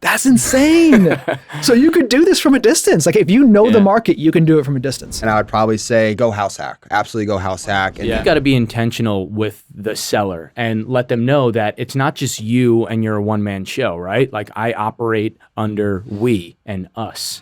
That's insane. So you could do this from a distance. Like if you know the market, you can do it from a distance. And I would probably say go house hack. Absolutely go house hack. And You got to be intentional with the seller and let them know that it's not just you and you're a one-man show, right? Like I operate under we and us.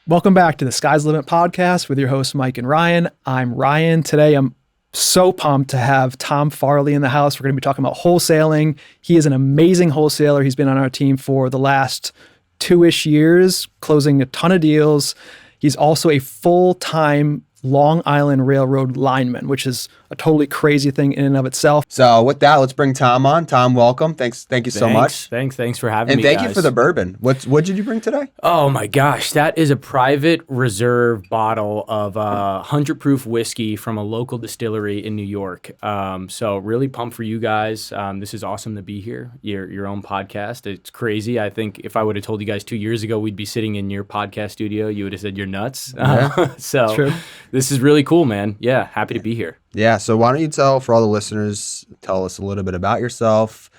Welcome back to the Sky's the Limit podcast with your hosts, Mike and Ryan. I'm Ryan. Today, I'm so pumped to have Tom Farley in the house. We're going to be talking about wholesaling. He is an amazing wholesaler. He's been on our team for the last 2-ish years, closing a ton of deals. He's also a full-time Long Island Railroad lineman, which is a totally crazy thing in and of itself. So with that, let's bring Tom on. Tom, welcome. Thank you so much. Thanks for having me, And thank guys. you for the bourbon. What did you bring today? Oh my gosh, that is a private reserve bottle of 100 proof whiskey from a local distillery in New York. So really pumped for you guys. This is awesome to be here. Your own podcast. It's crazy. I think if I would have told you guys 2 years ago we'd be sitting in your podcast studio, you would have said you're nuts. Yeah. So True. This is really cool, man. Yeah, happy to be here. Yeah. So why don't you for all the listeners, tell us a little bit about yourself,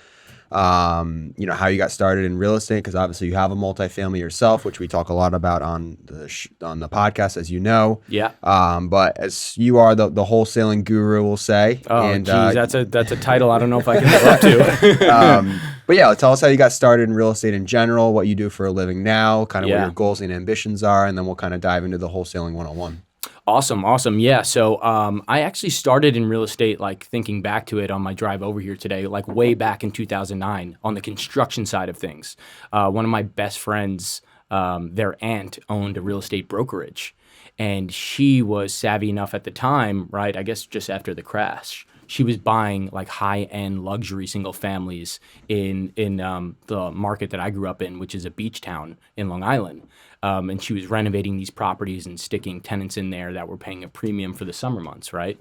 how you got started in real estate, because obviously you have a multifamily yourself, which we talk a lot about on the podcast, as you know. Yeah. But as you are the wholesaling guru, we'll say. Oh, and, geez, that's a title I don't know if I can live up to. But yeah, tell us how you got started in real estate in general, what you do for a living now, kind of what your goals and ambitions are, and then we'll kind of dive into the wholesaling 101. Awesome. Yeah. So I actually started in real estate, like thinking back to it on my drive over here today, like way back in 2009 on the construction side of things. One of my best friends, their aunt owned a real estate brokerage, and she was savvy enough at the time, right? I guess just after the crash. She was buying like high-end luxury single families in the market that I grew up in, which is a beach town in Long Island. And she was renovating these properties and sticking tenants in there that were paying a premium for the summer months, right?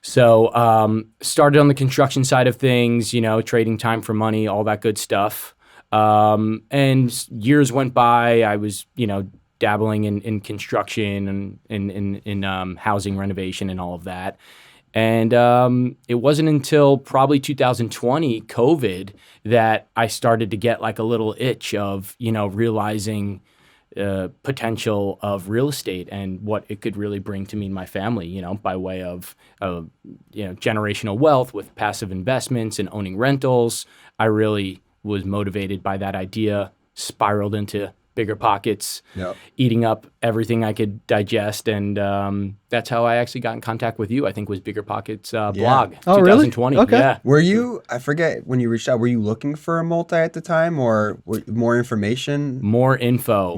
So started on the construction side of things, trading time for money, all that good stuff. And years went by. I was, dabbling in construction and in housing renovation and all of that. And it wasn't until probably 2020, COVID, that I started to get like a little itch of, realizing potential of real estate and what it could really bring to me and my family, by way of, generational wealth with passive investments and owning rentals. I really was motivated by that idea, spiraled into bigger pockets, eating up everything I could digest. And that's how I actually got in contact with you, I think was Bigger Pockets blog, 2020. Really? Okay. Yeah. Were you, I forget when you reached out, were you looking for a multi at the time or more information? More info.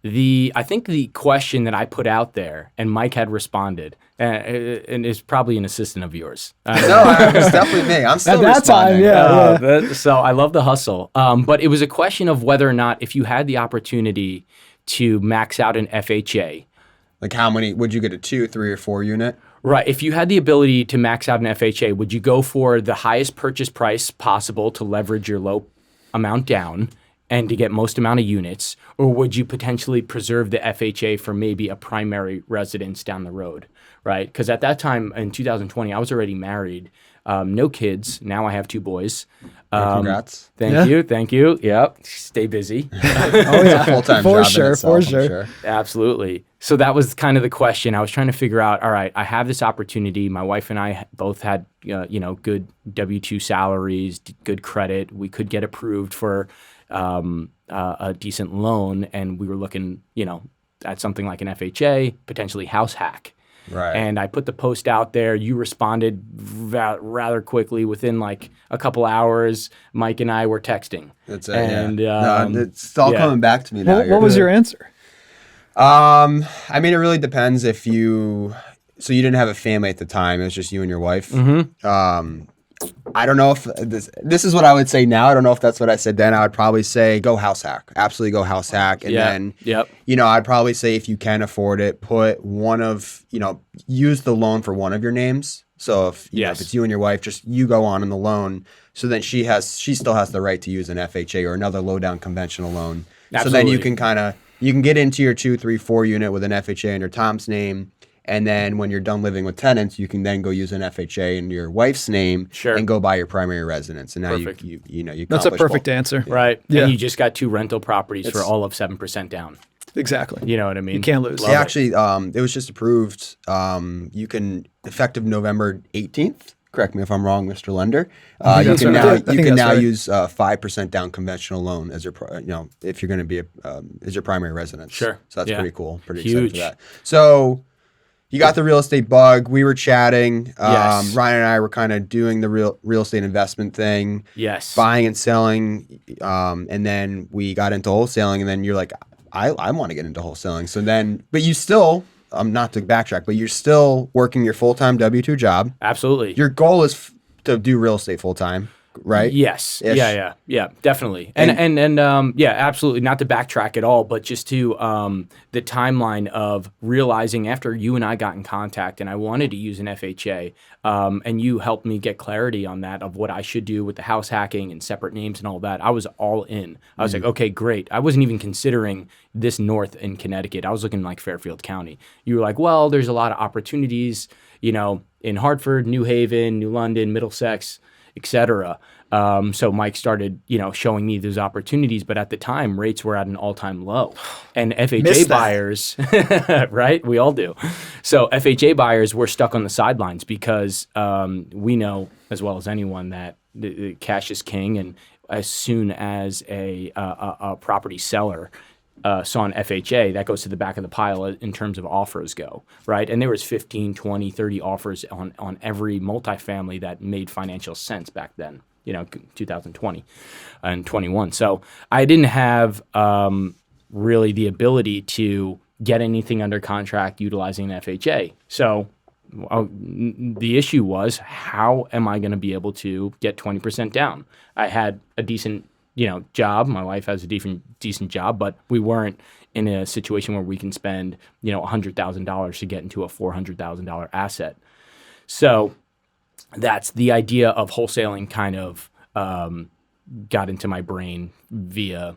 I think the question that I put out there, and Mike had responded, and is probably an assistant of yours. No, it was definitely me. I'm still At that time, responding. So I love the hustle. But it was a question of whether or not, if you had the opportunity to max out an FHA. Like how many, would you get a 2, 3, or 4 unit? Right. If you had the ability to max out an FHA, would you go for the highest purchase price possible to leverage your low amount down and to get most amount of units? Or would you potentially preserve the FHA for maybe a primary residence down the road? Right. Because at that time in 2020, I was already married. No kids. Now I have 2 boys. Congrats. Thank you. Yep. Stay busy. It's a full-time For job in itself, for I'm sure. Absolutely. So that was kind of the question. I was trying to figure out, all right, I have this opportunity. My wife and I both had, good W-2 salaries, good credit. We could get approved for a decent loan. And we were looking, at something like an FHA, potentially house hack. Right. And I put the post out there. You responded rather quickly. Within like a couple hours, Mike and I were texting. That's it. And it's all coming back to me now. What was your answer? I mean, it really depends so you didn't have a family at the time. It was just you and your wife. Mm-hmm. I don't know if this is what I would say now. I don't know if that's what I said then. I would probably say go house hack. Absolutely go house hack. And then, I'd probably say if you can afford it, put use the loan for one of your names. So if it's you and your wife, just you go on in the loan. So then she still has the right to use an FHA or another low down conventional loan. Absolutely. So then you can kind of You can get into your 2, 3, 4 unit with an FHA under Tom's name. And then when you're done living with tenants, you can then go use an FHA in your wife's name and go buy your primary residence. And now you That's a perfect answer. Right. Yeah. And you just got 2 rental properties for all of 7% down. Exactly. You know what I mean? You can't lose. It actually, it was just approved. You can, effective November 18th, correct me if I'm wrong, Mr. Lender. You can now use 5% down conventional loan as your, if you're going to be as your primary residence. Sure. So that's pretty cool. Pretty Huge. excited for that. So you got the real estate bug. We were chatting. Yes. Ryan and I were kind of doing the real estate investment thing. Yes. Buying and selling. And then we got into wholesaling. And then you're like, I want to get into wholesaling. So then, but you still, not to backtrack, but you're still working your full-time W-2 job. Absolutely. Your goal is to do real estate full-time, right? Yes. Ish. Yeah, definitely. And yeah, absolutely. Not to backtrack at all, but just to the timeline of realizing after you and I got in contact and I wanted to use an FHA, and you helped me get clarity on that of what I should do with the house hacking and separate names and all that. I was all in. I was like, okay, great. I wasn't even considering this north in Connecticut. I was looking like Fairfield County. You were like, well, there's a lot of opportunities, in Hartford, New Haven, New London, Middlesex, etc. So Mike started, showing me those opportunities, but at the time rates were at an all-time low, and FHA buyers, right? We all do. So FHA buyers were stuck on the sidelines because we know as well as anyone that the cash is king, and as soon as a property seller saw an FHA, that goes to the back of the pile in terms of offers go, right? And there was 15, 20, 30 offers on every multifamily that made financial sense back then, 2020 and 21. So I didn't have really the ability to get anything under contract utilizing an FHA. So the issue was, how am I going to be able to get 20% down? I had a decent job. My wife has a decent job, but we weren't in a situation where we can spend, $100,000 to get into a $400,000 asset. So that's the idea of wholesaling kind of got into my brain via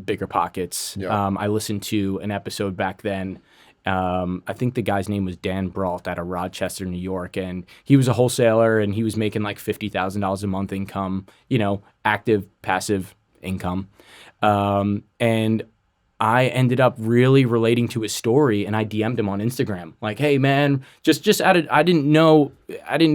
Bigger Pockets. Yeah. I listened to an episode back then. I think the guy's name was Dan Brault out of Rochester, New York, and he was a wholesaler and he was making like $50,000 a month income, active, passive income. And I ended up really relating to his story, and I DM'd him on Instagram like, "Hey man, just added. I didn't know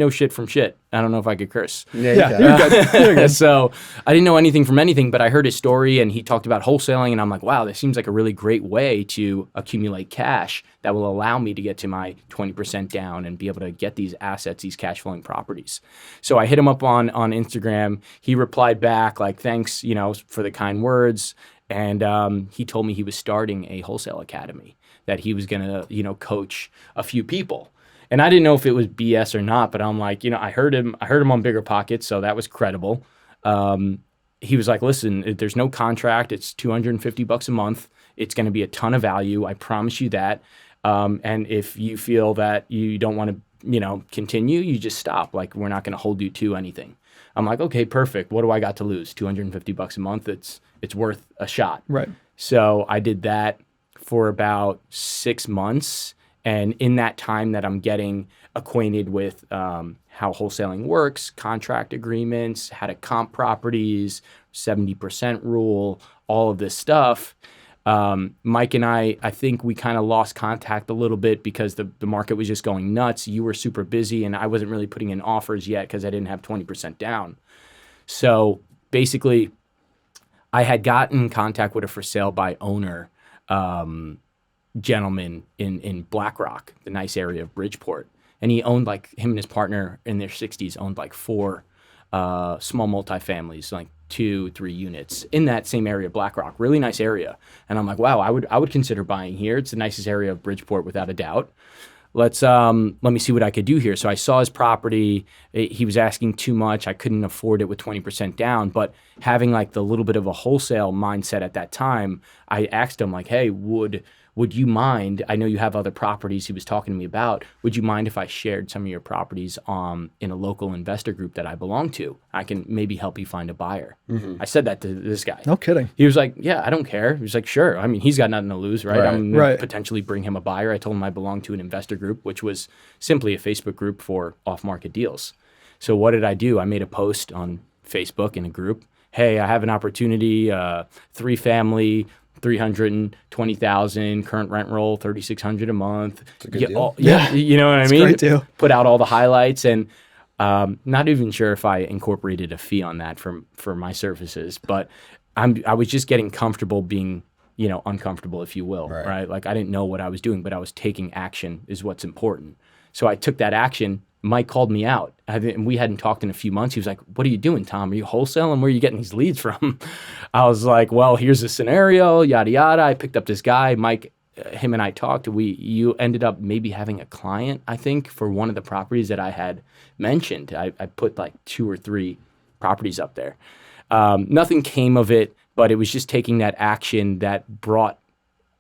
shit from shit. I don't know if I could curse. Yeah, you're good. You're good. So I didn't know anything from anything, but I heard his story, and he talked about wholesaling, and I'm like, wow, this seems like a really great way to accumulate cash that will allow me to get to my 20% down and be able to get these assets, these cash flowing properties. So I hit him up on Instagram. He replied back like, thanks, for the kind words. And he told me he was starting a wholesale academy, that he was going to, coach a few people. And I didn't know if it was BS or not, but I'm like, I heard him on Bigger Pockets, so that was credible. He was like, listen, there's no contract. It's $250 a month. It's going to be a ton of value. I promise you that. And if you feel that you don't want to, continue, you just stop. Like, we're not going to hold you to anything. I'm like, okay, perfect. What do I got to lose? $250 a month. It's worth a shot. Right. So I did that for about 6 months. And in that time that I'm getting acquainted with how wholesaling works, contract agreements, how to comp properties, 70% rule, all of this stuff, Mike and I think we kind of lost contact a little bit because the market was just going nuts. You were super busy, and I wasn't really putting in offers yet because I didn't have 20% down. So basically, I had gotten in contact with a for sale by owner gentleman in Black Rock, the nice area of Bridgeport. And he owned, like, him and his partner in their 60s owned like 4 small multifamilies, like 2-3 units in that same area of Black Rock. Really nice area. And I'm like, wow, I would consider buying here. It's the nicest area of Bridgeport without a doubt. Let me see what I could do here. So I saw his property. He was asking too much. I couldn't afford it with 20% down. But having like the little bit of a wholesale mindset at that time, I asked him like, hey, would would you mind, I know you have other properties he was talking to me about, would you mind if I shared some of your properties in a local investor group that I belong to? I can maybe help you find a buyer. I said that to this guy. No kidding. He was like, yeah, I don't care. He was like, sure. I mean, he's got nothing to lose, right? I'm going to potentially bring him a buyer. I told him I belong to an investor group, which was simply a Facebook group for off-market deals. So what did I do? I made a post on Facebook in a group. Hey, I have an opportunity, 3-family, $320,000, current rent roll, $3,600 a month. It's a good deal. You know what I mean? Great deal. Put out all the highlights, and not even sure if I incorporated a fee on that for my services, but I was just getting comfortable being, uncomfortable, if you will, right? Like I didn't know what I was doing, but I was taking action is what's important. So I took that action. Mike called me out, and we hadn't talked in a few months. He was like, what are you doing, Tom? Are you wholesaling? Where are you getting these leads from? I was like, well, here's the scenario, yada, yada. I picked up this guy, Mike, him and I talked. You ended up maybe having a client, I think, for one of the properties that I had mentioned. I put like 2 or 3 properties up there. Nothing came of it, but it was just taking that action that brought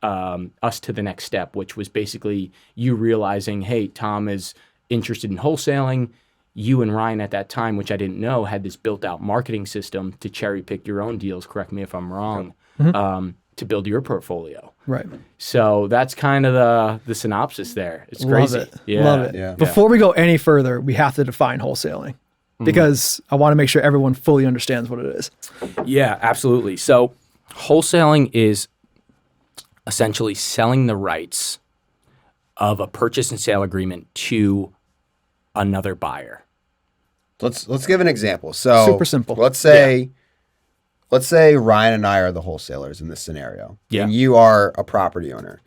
us to the next step, which was basically you realizing, hey, Tom is interested in wholesaling. You and Ryan at that time, which I didn't know, had this built out marketing system to cherry pick your own deals, correct me if I'm wrong, to build your portfolio. Right. So that's kind of the synopsis there. It's crazy. Love it. Love it. Yeah. Before we go any further, we have to define wholesaling because I want to make sure everyone fully understands what it is. Yeah, absolutely. So wholesaling is essentially selling the rights of a purchase and sale agreement to another buyer. Let's give an example. So super simple. Let's say Ryan and I are the wholesalers in this scenario. Yeah. And you are a property owner.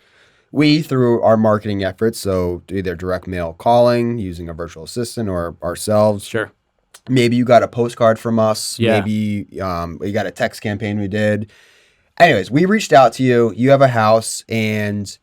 We, through our marketing efforts, so either direct mail calling, using a virtual assistant, or ourselves. Sure. Maybe you got a postcard from us. Yeah. Maybe you got a text campaign we did. Anyways, we reached out to you. You have a house and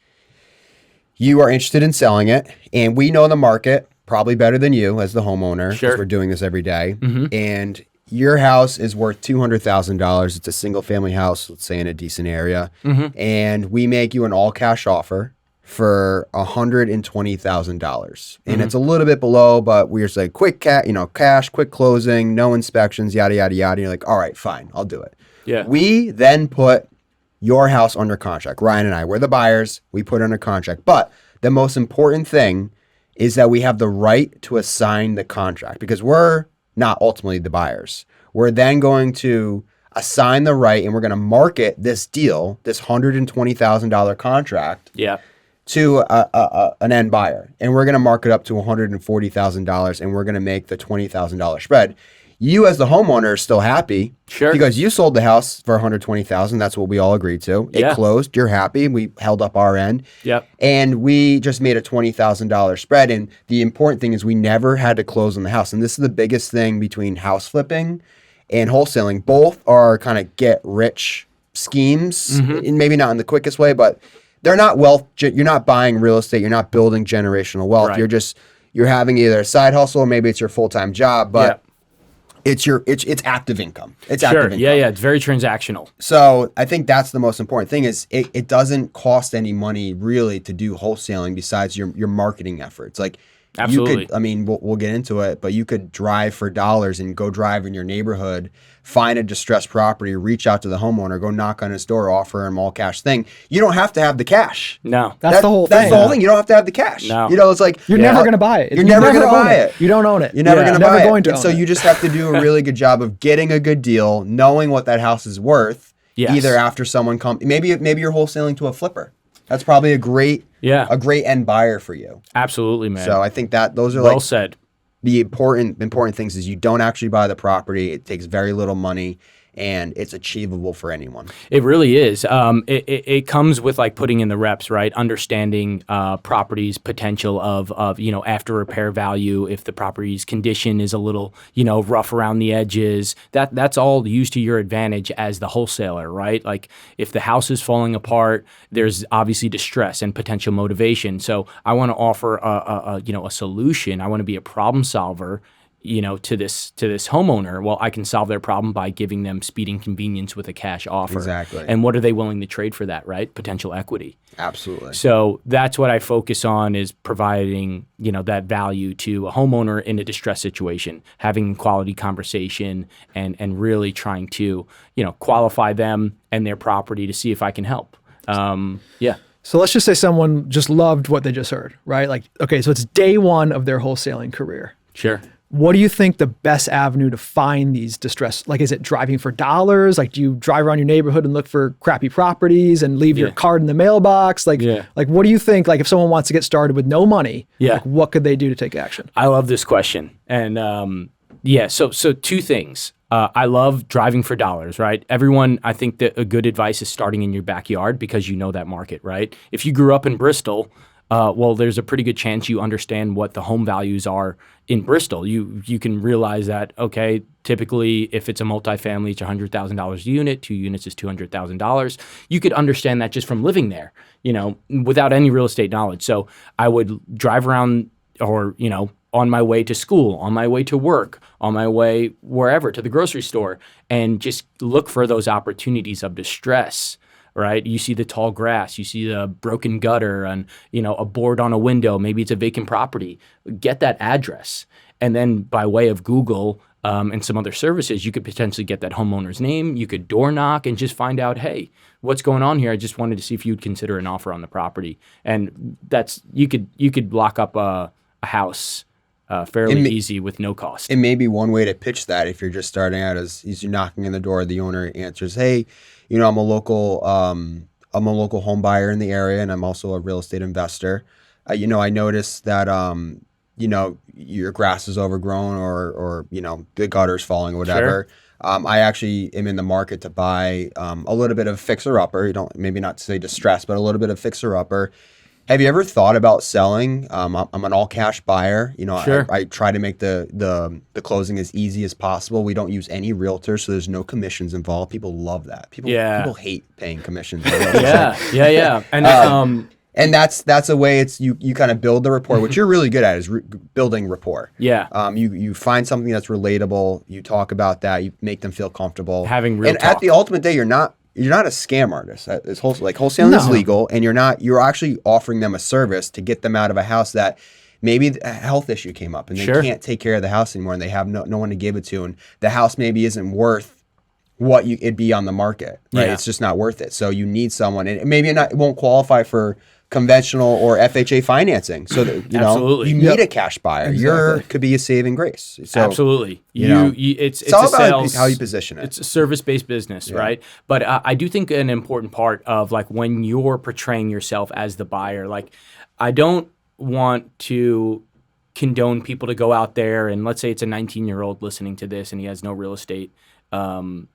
you are interested in selling it. And we know the market probably better than you as the homeowner, because we're doing this every day. And your house is worth $200,000. It's a single family house, let's say in a decent area. And we make you an all cash offer for $120,000. And it's a little bit below, but we're just like cash, quick closing, no inspections, yada, yada, yada. And you're like, all right, fine, I'll do it. Yeah. We then put your house under contract. Ryan and I, we're the buyers. We put it under contract. But the most important thing is that we have the right to assign the contract, because we're not ultimately the buyers. We're then going to assign the right, and we're going to market this deal, this $120,000 contract, to an end buyer. And we're going to mark it up to $140,000, and we're going to make the $20,000 spread. You as the homeowner are still happy, because you sold the house for $120,000. That's what we all agreed to. It closed. You're happy. We held up our end. And we just made a $20,000 spread. And the important thing is we never had to close on the house. And this is the biggest thing between house flipping and wholesaling. Both are kind of get rich schemes, and maybe not in the quickest way, but they're not wealth. You're not buying real estate. You're not building generational wealth. You're having either a side hustle, or maybe it's your full-time job, but it's active income. It's active income. Yeah. It's very transactional. So I think that's the most important thing is it doesn't cost any money really to do wholesaling besides your marketing efforts. Like Absolutely. you could, we'll get into it, but you could drive for dollars and go drive in your neighborhood, find a distressed property, reach out to the homeowner, go knock on his door, offer him all cash thing. You don't have to have the cash. No. That's the whole thing. That's the whole thing. You don't have to have the cash. No. It's like you're never going to buy it. You're never going to buy it. You don't own it. You're never going to never buy going it. to So you just have to do a really good job of getting a good deal, knowing what that house is worth. Either after someone comes, maybe you're wholesaling to a flipper. That's probably a great end buyer for you. Absolutely, man. So I think that those are well said. The important things is you don't actually buy the property. It takes very little money, and it's achievable for anyone. It really is. It comes with like putting in the reps, right? Understanding property's potential of after repair value. If the property's condition is a little rough around the edges, that's all used to your advantage as the wholesaler, right? Like if the house is falling apart, there's obviously distress and potential motivation. So I want to offer a solution. I want to be a problem solver to this homeowner, well, I can solve their problem by giving them speed and convenience with a cash offer. Exactly. And what are they willing to trade for that, right? Potential equity. Absolutely. So that's what I focus on, is providing, that value to a homeowner in a distressed situation, having quality conversation and really trying to, qualify them and their property to see if I can help. Yeah. So let's just say someone just loved what they just heard, right? Like, okay, so it's day one of their wholesaling career. Sure. What do you think the best avenue to find these distress? Like, is it driving for dollars? Like, do you drive around your neighborhood and look for crappy properties and leave your card in the mailbox? Like, what do you think? Like, if someone wants to get started with no money, like, what could they do to take action? I love this question. And so two things. I love driving for dollars, right? Everyone, I think that a good advice is starting in your backyard, because you know that market, right? If you grew up in Bristol, well, there's a pretty good chance you understand what the home values are in Bristol. You can realize that, okay, typically if it's a multifamily, it's $100,000 a unit, 2 units is $200,000. You could understand that just from living there, without any real estate knowledge. So I would drive around, or, on my way to school, on my way to work, on my way wherever, to the grocery store, and just look for those opportunities of distress. Right? You see the tall grass, you see the broken gutter, and, a board on a window, maybe it's a vacant property. Get that address. And then by way of Google and some other services, you could potentially get that homeowner's name. You could door knock and just find out, hey, what's going on here? I just wanted to see if you'd consider an offer on the property. And you could lock up a house fairly easy with no cost. It may be one way to pitch that if you're just starting out, is you're knocking on the door, the owner answers, hey, I'm a local home buyer in the area, and I'm also a real estate investor. I noticed that your grass is overgrown, or the gutter's falling or whatever. Sure. I actually am in the market to buy a little bit of fixer upper. Maybe not to say distress, but a little bit of fixer upper. Have you ever thought about selling? I'm an all cash buyer. Sure. I try to make the closing as easy as possible. We don't use any realtors, so there's no commissions involved. People love that. People hate paying commissions. Yeah. And that's a way you kind of build the rapport, which you're really good at, is building rapport. Yeah. You find something that's relatable. You talk about that. You make them feel comfortable. Having real talk. At the ultimate day, you're not a scam artist. It's wholesaling is legal, and you're actually offering them a service to get them out of a house that maybe a health issue came up and they can't take care of the house anymore, and they have no one to give it to, and the house maybe isn't worth what it'd be on the market, right? Yeah. It's just not worth it. So you need someone, and maybe it won't qualify for conventional or FHA financing. So that, you need a cash buyer. Exactly. Could be a saving grace. So, absolutely. It's all about how you position it. It's a service-based business, right? But I do think an important part of, like, when you're portraying yourself as the buyer, like, I don't want to condone people to go out there and, let's say it's a 19-year-old listening to this and he has no real estate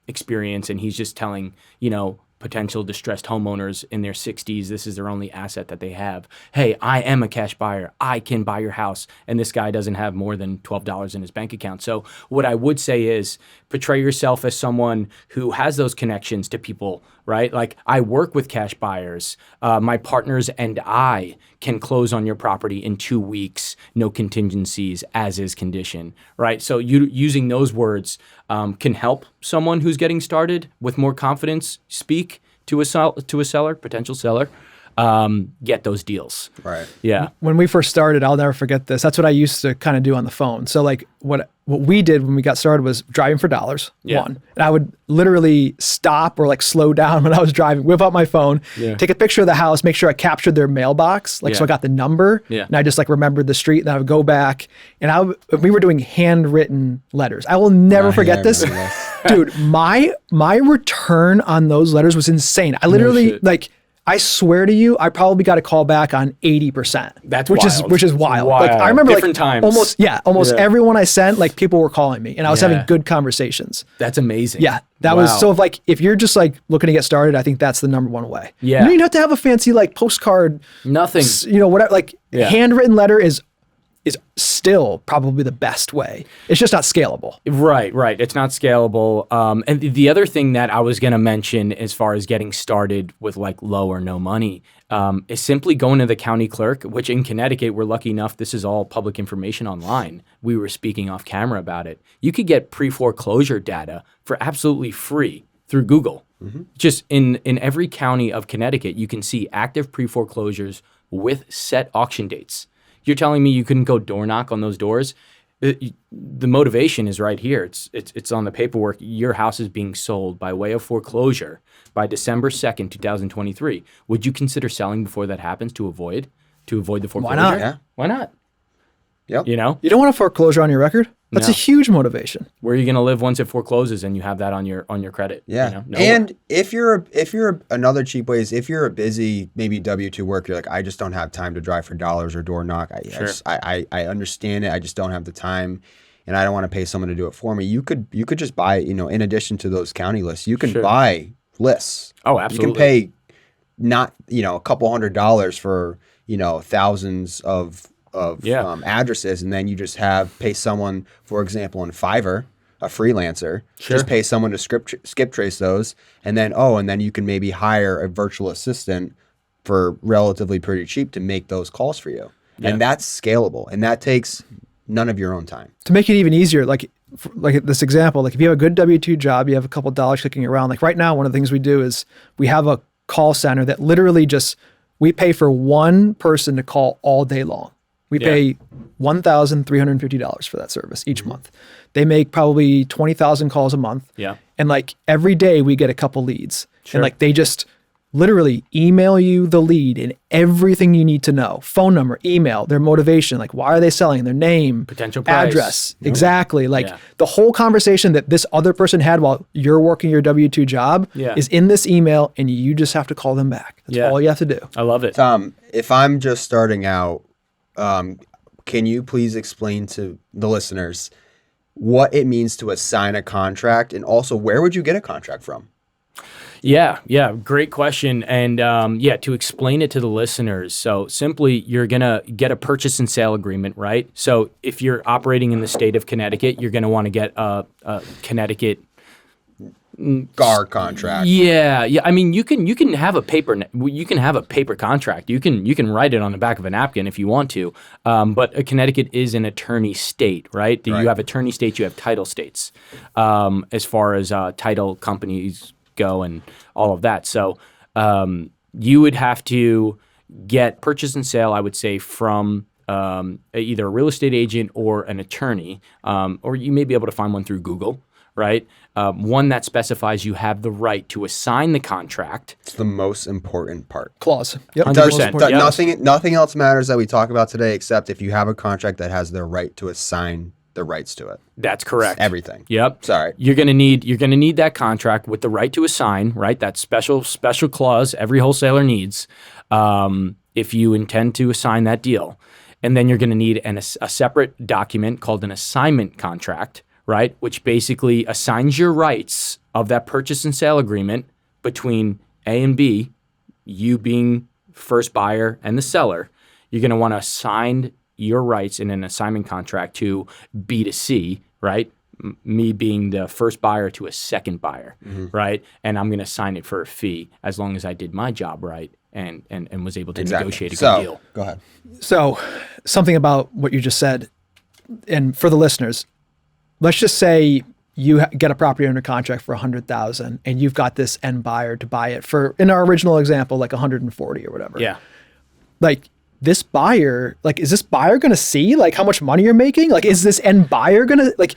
experience, and he's just telling, potential distressed homeowners in their 60s, this is their only asset that they have. Hey, I am a cash buyer. I can buy your house. And this guy doesn't have more than $12 in his bank account. So what I would say is portray yourself as someone who has those connections to people, right? Like, I work with cash buyers. My partners and I can close on your property in 2 weeks, no contingencies, as is condition, right? So using those words can help someone who's getting started with more confidence speak to a seller, potential seller, get those deals. Right. Yeah. When we first started, I'll never forget this. That's what I used to kind of do on the phone. So like what we did when we got started was driving for dollars, one. And I would literally stop or like slow down when I was driving, whip out my phone, take a picture of the house, make sure I captured their mailbox. So I got the number and I just like remembered the street, and I would go back, and we were doing handwritten letters. I will never forget this. Dude, my return on those letters was insane. I literally I swear to you, I probably got a call back on 80%. That's which is wild. Like, I remember different times. Almost everyone I sent, like, people were calling me, and I was having good conversations. That's amazing. Yeah. That was so if you're just like looking to get started, I think that's the number one way. Yeah. You don't even have to have a fancy like postcard. Nothing. Whatever. Like handwritten letter is is still probably the best way. It's just not scalable. Right. It's not scalable. And the other thing that I was going to mention as far as getting started with like low or no money is simply going to the county clerk, which in Connecticut, we're lucky enough, this is all public information online. We were speaking off camera about it. You could get pre-foreclosure data for absolutely free through Google. Just in every county of Connecticut, you can see active pre-foreclosures with set auction dates. You're telling me you couldn't go door knock on those doors? The motivation is right here. It's on the paperwork. Your house is being sold by way of foreclosure by December 2nd, 2023. Would you consider selling before that happens to avoid the foreclosure? Why not? Yeah. Why not? Yep. You know? You don't want a foreclosure on your record? That's No. a huge motivation. Where are you going to live once it forecloses and you have that on your credit? Yeah. You know? Nowhere. And if you're another cheap way is if you're a busy, maybe W-2 worker, you're like, I just don't have time to drive for dollars or door knock. I understand it. I just don't have the time and I don't want to pay someone to do it for me. You could just buy, in addition to those county lists, you can buy lists. Oh, absolutely. You can pay not, a couple $100s for, thousands of addresses, and then you just pay someone, for example, on Fiverr, a freelancer, just pay someone to skip trace those, and then you can maybe hire a virtual assistant for relatively pretty cheap to make those calls for you. Yeah. And that's scalable, and that takes none of your own time. To make it even easier, like this example, like if you have a good W-2 job, you have a couple dollars kicking around. Like right now, one of the things we do is we have a call center that literally we pay for one person to call all day long. We pay $1,350 for that service each month. They make probably 20,000 calls a month. Yeah. And like every day we get a couple leads. And like they just literally email you the lead and everything you need to know. Phone number, email, their motivation, like why are they selling, their name, potential price, address. Exactly. Like the whole conversation that this other person had while you're working your W-2 job is in this email and you just have to call them back. That's all you have to do. I love it. Tom, if I'm just starting out, can you please explain to the listeners what it means to assign a contract, and also where would you get a contract from? Yeah, great question. And to explain it to the listeners, so simply you're going to get a purchase and sale agreement, right? So if you're operating in the state of Connecticut, you're going to want to get a Connecticut GAR contract. Yeah. I mean, you can have a paper contract. You can write it on the back of a napkin if you want to. But Connecticut is an attorney state, right? You have attorney states, you have title states, as far as title companies go and all of that. So you would have to get purchase and sale, I would say, from either a real estate agent or an attorney, or you may be able to find one through Google. Right? One that specifies you have the right to assign the contract. It's the most important part. Clause. Yep. 100%. Nothing else matters that we talk about today except if you have a contract that has the right to assign the rights to it. That's correct. It's everything. Yep. Sorry. You're gonna need that contract with the right to assign, right? That special clause every wholesaler needs if you intend to assign that deal. And then you're gonna need a separate document called an assignment contract, right, which basically assigns your rights of that purchase and sale agreement between A and B, you being first buyer and the seller. You're going to want to assign your rights in an assignment contract to B to C, right? Me being the first buyer to a second buyer, right? And I'm going to sign it for a fee as long as I did my job right and was able to negotiate a good deal. Go ahead. So something about what you just said, and for the listeners, let's just say you get a property under contract for $100,000 and you've got this end buyer to buy it for, in our original example, like 140 or whatever. Yeah. Like this buyer, like, is this buyer going to see like how much money you're making? Like, is this end buyer going to like,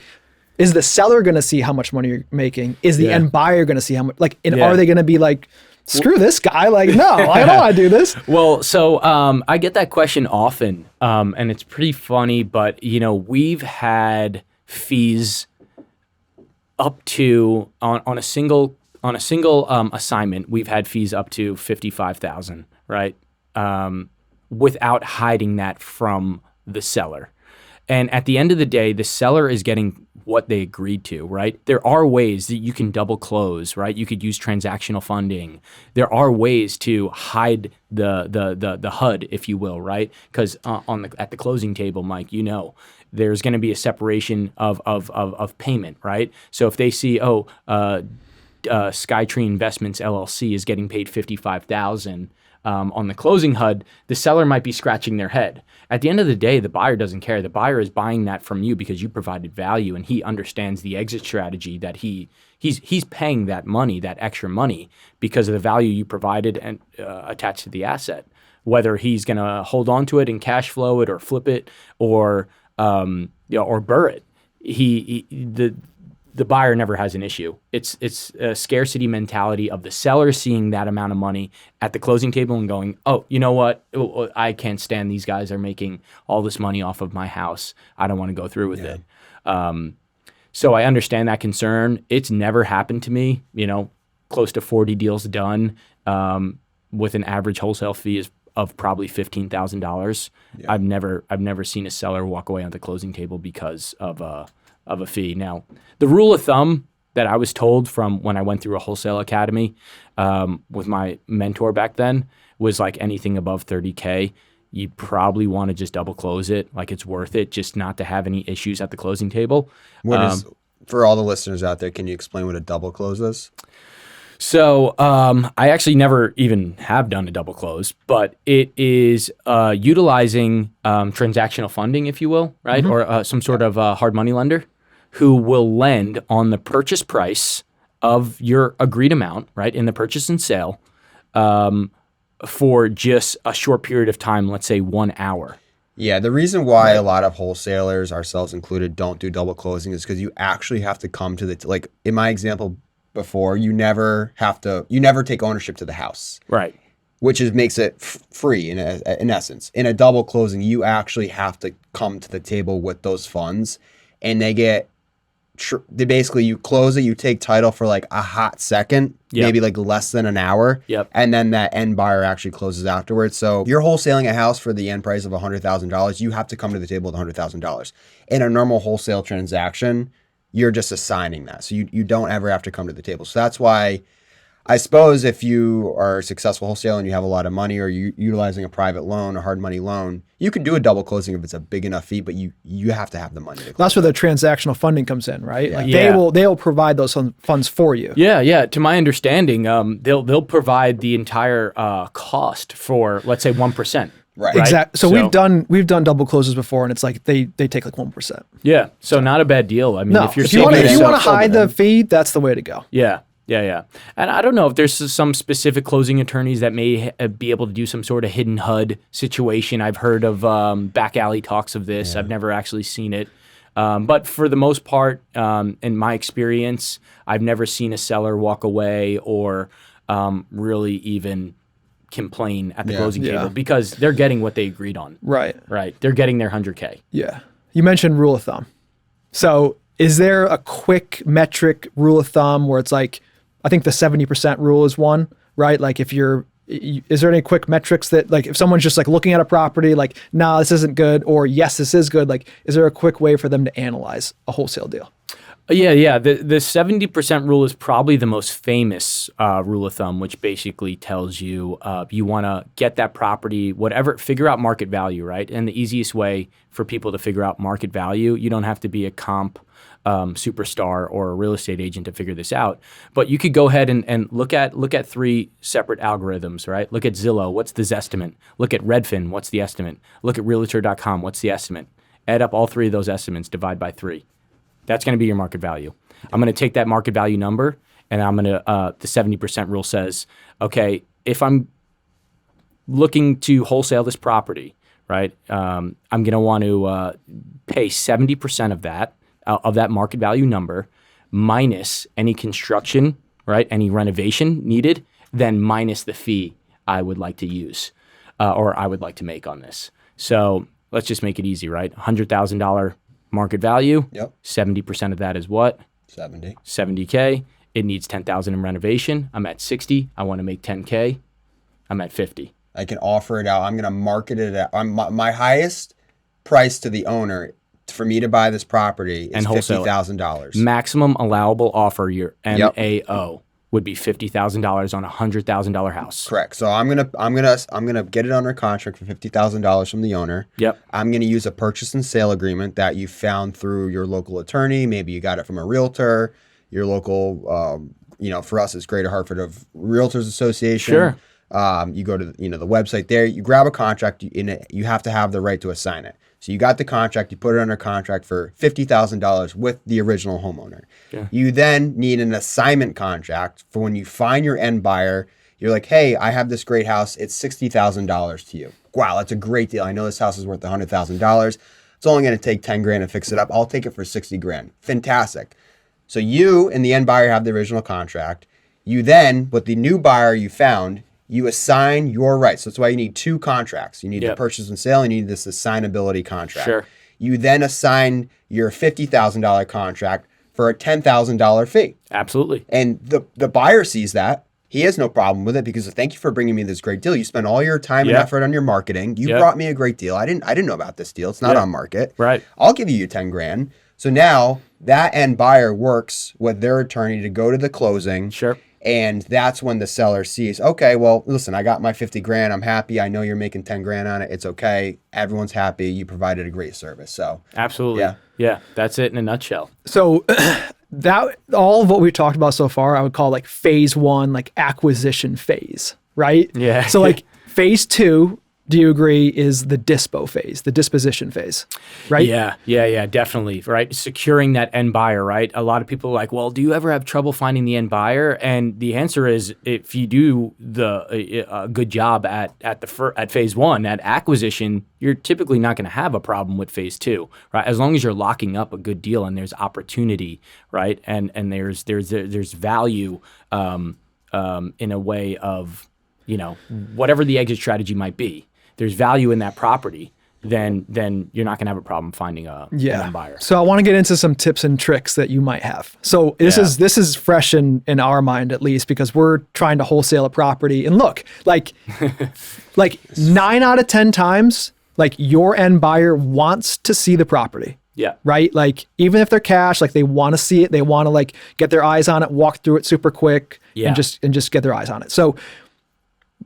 is the seller going to see how much money you're making? Is the end buyer going to see how much, like, and are they going to be like, screw this guy? Like, no, I don't want to do this. Well, so I get that question often, and it's pretty funny, but we've had fees up to on a single assignment. We've had fees up to $55,000, right? Without hiding that from the seller. And at the end of the day, the seller is getting what they agreed to, right? There are ways that you can double close, right? You could use transactional funding. There are ways to hide the HUD, if you will, right? Because at the closing table, Mike, there's going to be a separation of payment, right? So if they see, Skytree Investments LLC is getting paid $55,000 on the closing HUD, the seller might be scratching their head. At the end of the day, the buyer doesn't care. The buyer is buying that from you because you provided value, and he understands the exit strategy that he's paying that money, that extra money, because of the value you provided and attached to the asset. Whether he's going to hold on to it and cash flow it, or flip it, or burr it, the buyer never has an issue. It's a scarcity mentality of the seller seeing that amount of money at the closing table and going, oh, you know what? I can't stand these guys are making all this money off of my house. I don't want to go through with it. So I understand that concern. It's never happened to me. Close to 40 deals done with an average wholesale fee of probably $15,000. Yeah. I've never seen a seller walk away on the closing table because of a fee. Now, the rule of thumb that I was told from when I went through a wholesale academy with my mentor back then was like anything above 30K, you probably want to just double close it. Like it's worth it just not to have any issues at the closing table. For all the listeners out there, can you explain what a double close is? So I actually never even have done a double close, but it is utilizing transactional funding, if you will, right? Mm-hmm. Or some sort of hard money lender who will lend on the purchase price of your agreed amount, right, in the purchase and sale for just a short period of time, let's say 1 hour. Yeah, the reason why a lot of wholesalers, ourselves included, don't do double closing is because you actually have to come to like in my example before, you never take ownership to the house. Right. Which makes it free in essence. In a double closing, you actually have to come to the table with those funds, and you close it, you take title for like a hot second, maybe like less than an hour, and then that end buyer actually closes afterwards. So if you're wholesaling a house for the end price of $100,000, you have to come to the table with $100,000. In a normal wholesale transaction, you're just assigning that. So you don't ever have to come to the table. So that's why I suppose if you are a successful wholesaler and you have a lot of money, or you're utilizing a private loan, a hard money loan, you could do a double closing if it's a big enough fee, but you have to have the money to close. That's where the transactional funding comes in, right? Yeah. Like they will provide those funds for you. Yeah. To my understanding, they'll provide the entire cost for, let's say, 1%. Right. Exactly. So we've done double closes before, and it's like they take like 1%. Yeah. So not a bad deal. I mean, if you want to hide the fee, that's the way to go. Yeah. And I don't know if there's some specific closing attorneys that may be able to do some sort of hidden HUD situation. I've heard of back alley talks of this. I've never actually seen it. But for the most part, in my experience, I've never seen a seller walk away or really even complain at the closing table because they're getting what they agreed on. Right. They're getting their 100K. Yeah. You mentioned rule of thumb. So is there a quick metric rule of thumb where it's like, I think the 70% rule is one, right? Like is there any quick metrics that, like, if someone's just like looking at a property, like, nah, this isn't good, or yes, this is good, like, is there a quick way for them to analyze a wholesale deal? Yeah. The 70% rule is probably the most famous rule of thumb, which basically tells you you want to get that property, figure out market value, right? And the easiest way for people to figure out market value, you don't have to be a comp superstar or a real estate agent to figure this out. But you could go ahead and look at 3 separate algorithms, right? Look at Zillow, what's the Zestimate? Look at Redfin, what's the estimate? Look at Realtor.com, what's the estimate? Add up all 3 of those estimates, divide by 3. That's going to be your market value. I'm going to take that market value number, and I'm going to, the 70% rule says, okay, if I'm looking to wholesale this property, right, I'm going to want to pay 70% of that market value number minus any construction, right, any renovation needed, then minus the fee I would like to use or I would like to make on this. So let's just make it easy, right? $100,000 market value. Yep. 70% of that is what? 70K. It needs 10,000 in renovation. I'm at 60. I want to make 10K. I'm at 50. I can offer it out. I'm going to market it at my highest price to the owner for me to buy this property is wholesale it. $50,000. Maximum allowable offer, your MAO, would be $50,000 on a $100,000 house. Correct. So I'm gonna get it under contract for $50,000 from the owner. Yep. I'm gonna use a purchase and sale agreement that you found through your local attorney. Maybe you got it from a realtor. Your local, for us, it's Greater Hartford of Realtors Association. Sure. You go to the website there. You grab a contract. You have to have the right to assign it. So you got the contract, you put it under contract for $50,000 with the original homeowner. Yeah. You then need an assignment contract for when you find your end buyer. You're like, hey, I have this great house. It's $60,000 to you. Wow, that's a great deal. I know this house is worth $100,000. It's only going to take 10 grand to fix it up. I'll take it for 60 grand. Fantastic. So you and the end buyer have the original contract. You then, with the new buyer you found, you assign your rights. That's why you need two contracts. You need the purchase and sale, and you need this assignability contract. Sure. You then assign your $50,000 contract for a $10,000 fee. Absolutely. And the buyer sees that. He has no problem with it because thank you for bringing me this great deal. You spent all your time and effort on your marketing. You brought me a great deal. I didn't know about this deal. It's not on market. Right. I'll give you your 10 grand. So now that end buyer works with their attorney to go to the closing. Sure. And that's when the seller sees, okay, well, listen, I got my 50 grand. I'm happy. I know you're making 10 grand on it. It's okay. Everyone's happy. You provided a great service. So absolutely. Yeah. That's it in a nutshell. So that all of what we talked about so far, I would call like phase one, like acquisition phase, right? Yeah. So like phase two, do you agree, is the dispo phase, the disposition phase, right? Yeah, definitely, right? Securing that end buyer, right? A lot of people are like, well, do you ever have trouble finding the end buyer? And the answer is, if you do a good job at phase one, at acquisition, you're typically not going to have a problem with phase two, right? As long as you're locking up a good deal and there's opportunity, right? And there's value in a way of, whatever the exit strategy might be. There's value in that property, then you're not going to have a problem finding an end buyer. So I want to get into some tips and tricks that you might have. So this is fresh in our mind, at least, because we're trying to wholesale a property. And look, like 9 out of 10 times, like your end buyer wants to see the property. Yeah. Right. Like even if they're cash, like they want to see it. They want to like get their eyes on it, walk through it super quick and just get their eyes on it. So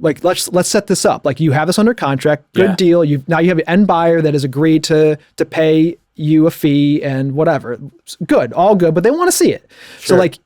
like, let's set this up. Like you have this under contract, good deal. Now you have an end buyer that has agreed to pay you a fee and whatever. Good, all good, but they want to see it. Sure. So like,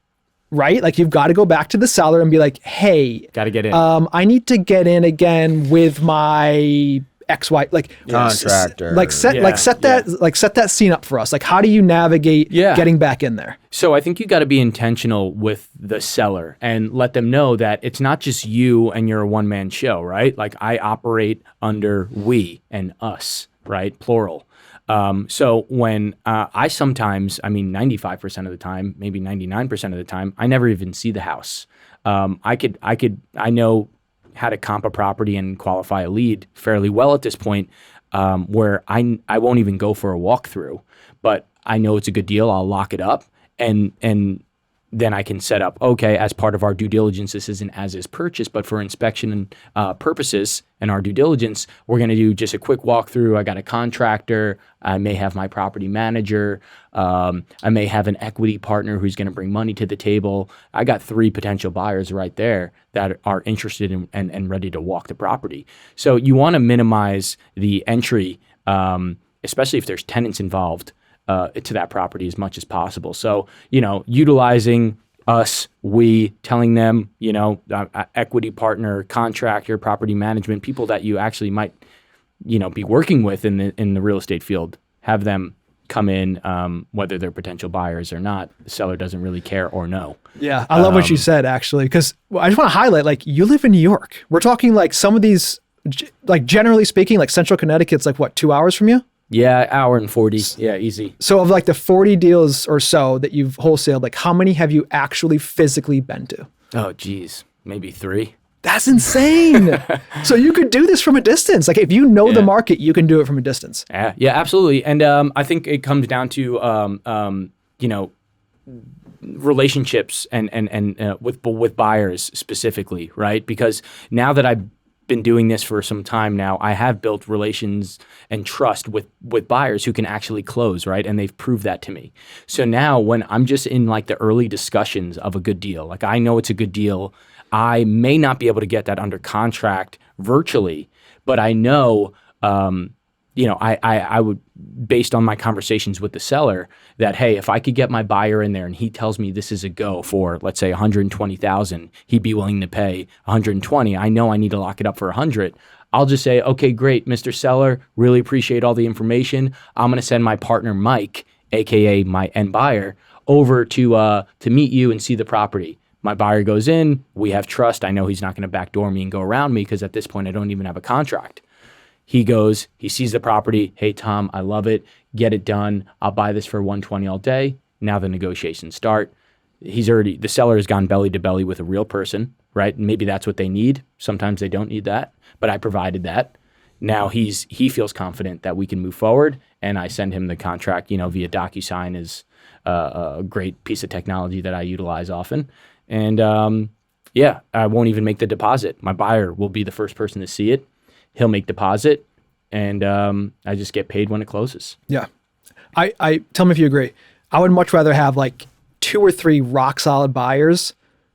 right? Like you've got to go back to the seller and be like, hey, got to get in. I need to get in again with my XY, like contractor. Set that scene up for us. Like how do you navigate getting back in there? So I think you got to be intentional with the seller and let them know that it's not just you and you're a one-man show, right? Like I operate under we and us, right? Plural. So when I sometimes, 95% of the time, maybe 99% of the time, I never even see the house. I know how to comp a property and qualify a lead fairly well at this point, where I won't even go for a walkthrough, but I know it's a good deal. I'll lock it up and then I can set up, okay, as part of our due diligence, this is an as-is purchase, but for inspection purposes and our due diligence, we're going to do just a quick walkthrough. I got a contractor. I may have my property manager. I may have an equity partner who's going to bring money to the table. I got 3 potential buyers right there that are interested in and ready to walk the property. So you want to minimize the entry, especially if there's tenants involved, to that property as much as possible. So, utilizing us, we, telling them, equity partner, contractor, property management, people that you actually might, be working with in the real estate field, have them come in, whether they're potential buyers or not. The seller doesn't really care or know. Yeah, I love what you said, actually, because I just want to highlight, like, you live in New York. We're talking like some of these, like generally speaking, like Central Connecticut's like what, 2 hours from you? Yeah, hour and 40. Yeah, easy. So of like the 40 deals or so that you've wholesaled, like how many have you actually physically been to? Oh, geez, maybe 3. That's insane. So you could do this from a distance. Like if you know the market, you can do it from a distance. Yeah, absolutely. And I think it comes down to, relationships and with buyers specifically, right? Because now that I've been doing this for some time now, I have built relations and trust with buyers who can actually close, right? And they've proved that to me. So now when I'm just in like the early discussions of a good deal, like I know it's a good deal, I may not be able to get that under contract virtually, but I know, I would, based on my conversations with the seller, that, hey, if I could get my buyer in there and he tells me this is a go for, let's say, $120,000, he'd be willing to pay $120. I know I need to lock it up for $100. I'll just say, okay, great, Mr. Seller, really appreciate all the information. I'm going to send my partner, Mike, AKA my end buyer, over to meet you and see the property. My buyer goes in, we have trust. I know he's not going to backdoor me and go around me because at this point I don't even have a contract. He goes, he sees the property. Hey, Tom, I love it. Get it done. I'll buy this for $120 all day. Now the negotiations start. The seller has gone belly to belly with a real person, right? Maybe that's what they need. Sometimes they don't need that, but I provided that. Now he feels confident that we can move forward, and I send him the contract, via DocuSign is a great piece of technology that I utilize often. And I won't even make the deposit. My buyer will be the first person to see it. He'll make deposit, and I just get paid when it closes. Yeah. I tell me if you agree. I would much rather have like 2 or 3 rock solid buyers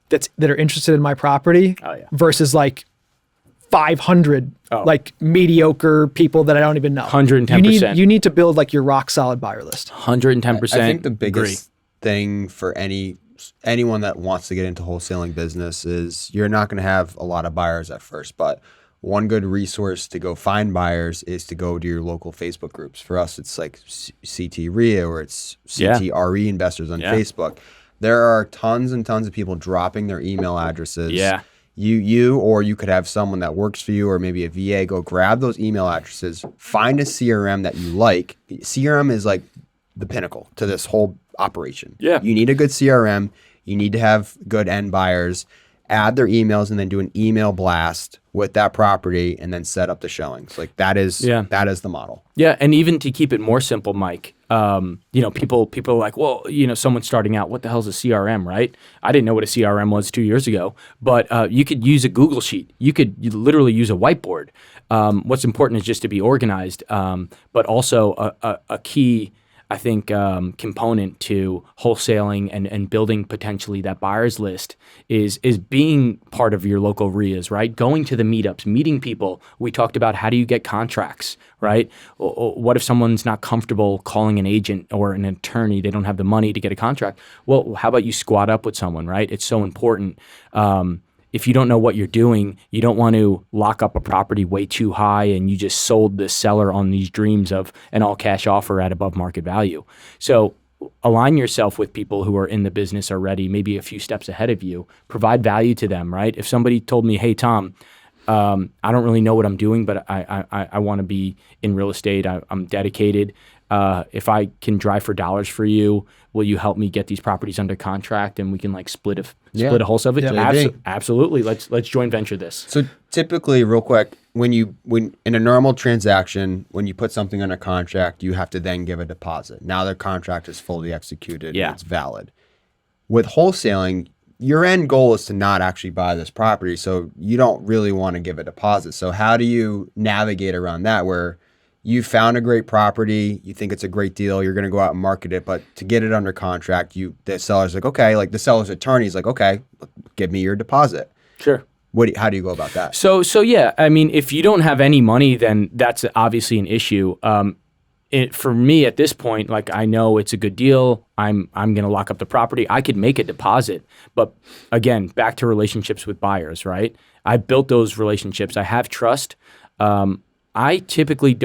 that are interested in my property versus like 500 like mediocre people that I don't even know. 110%. You need to build like your rock solid buyer list. 110%. I think the biggest thing for anyone that wants to get into wholesaling business is you're not going to have a lot of buyers at first, but one good resource to go find buyers is to go to your local Facebook groups. For us, it's like CT or it's CTRE investors on Facebook. There are tons and tons of people dropping their email addresses. Yeah. Or you could have someone that works for you or maybe a VA go grab those email addresses, find a CRM that you like. CRM is like the pinnacle to this whole operation. Yeah. You need a good CRM. You need to have good end buyers. Add their emails and then do an email blast with that property and then set up the showings. Like that is the model. Yeah, and even to keep it more simple, Mike, people are like, well, someone's starting out, what the hell's a CRM, right? I didn't know what a CRM was 2 years ago, but you could use a Google Sheet. You literally use a whiteboard. What's important is just to be organized, but also a key, I think, component to wholesaling and building potentially that buyer's list is being part of your local RIAs, right? Going to the meetups, meeting people. We talked about how do you get contracts, right? What if someone's not comfortable calling an agent or an attorney? They don't have the money to get a contract. Well, how about you squat up with someone, right? It's so important. If you don't know what you're doing, you don't want to lock up a property way too high and you just sold the seller on these dreams of an all cash offer at above market value. So align yourself with people who are in the business already, maybe a few steps ahead of you, provide value to them, right? If somebody told me, hey, Tom, I don't really know what I'm doing, but I want to be in real estate. I'm dedicated. If I can drive for dollars for you, will you help me get these properties under contract and we can like split a wholesale? Absolutely. Let's joint venture this. So typically, real quick, when in a normal transaction, when you put something under contract, you have to then give a deposit. Now the contract is fully executed and it's valid. With wholesaling, your end goal is to not actually buy this property, so you don't really want to give a deposit. So how do you navigate around that where you found a great property, you think it's a great deal, you're going to go out and market it, but to get it under contract, the seller's like, okay, like the seller's attorney's like, okay, give me your deposit. Sure. How do you go about that? So yeah, I mean, if you don't have any money, then that's obviously an issue. For me at this point, like I know it's a good deal. I'm going to lock up the property. I could make a deposit, but again, back to relationships with buyers, right? I built those relationships. I have trust. I typically